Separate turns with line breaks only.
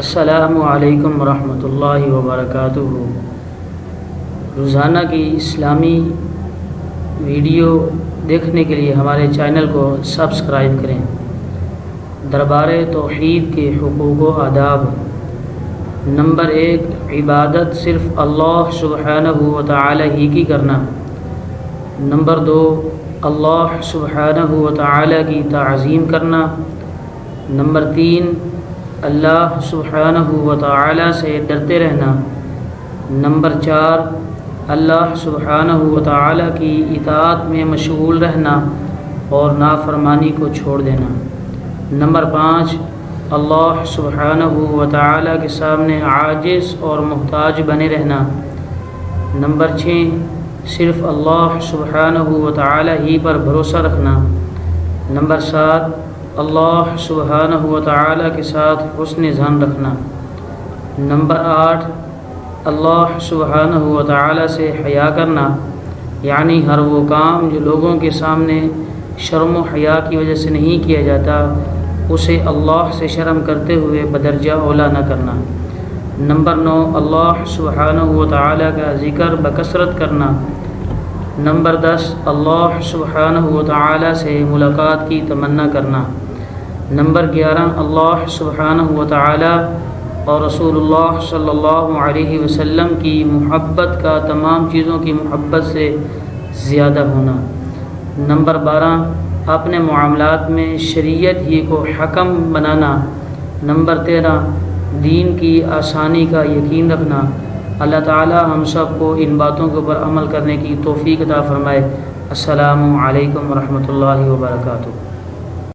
السلام علیکم ورحمۃ اللہ وبرکاتہ۔ روزانہ کی اسلامی ویڈیو دیکھنے کے لیے ہمارے چینل کو سبسکرائب کریں۔ دربار توحید کے حقوق و آداب۔ نمبر 1، عبادت صرف اللہ سبحانہ و تعالی ہی کی کرنا۔ نمبر 2، اللہ سبحانہ و تعالی کی تعظیم کرنا۔ نمبر 3، اللہ سبحانہ و تعالی سے ڈرتے رہنا۔ نمبر 4، اللہ سبحانہ و تعالی کی اطاعت میں مشغول رہنا اور نافرمانی کو چھوڑ دینا۔ نمبر 5، اللہ سبحانہ و تعالی کے سامنے عاجز اور محتاج بنے رہنا۔ نمبر 6، صرف اللہ سبحانہ و تعالی ہی پر بھروسہ رکھنا۔ نمبر 7، اللہ سبحانہ و تعالی کے ساتھ حسن ظن رکھنا۔ نمبر 8، اللہ سبحانہ و تعالی سے حیا کرنا، یعنی ہر وہ کام جو لوگوں کے سامنے شرم و حیا کی وجہ سے نہیں کیا جاتا اسے اللہ سے شرم کرتے ہوئے بدرجہ اولیٰ نہ کرنا۔ نمبر 9، اللہ سبحانہ و تعالی کا ذکر بکثرت کرنا۔ نمبر 10، اللہ سبحانہ و تعالی سے ملاقات کی تمنا کرنا۔ نمبر 11، اللہ سبحانہ و تعالی اور رسول اللہ صلی اللہ علیہ وسلم کی محبت کا تمام چیزوں کی محبت سے زیادہ ہونا۔ نمبر 12، اپنے معاملات میں شریعت ہی کو حکم بنانا۔ نمبر 13، دین کی آسانی کا یقین رکھنا۔ اللہ تعالی ہم سب کو ان باتوں کے اوپر عمل کرنے کی توفیق عطا فرمائے۔ السلام علیکم ورحمۃ اللہ وبرکاتہ۔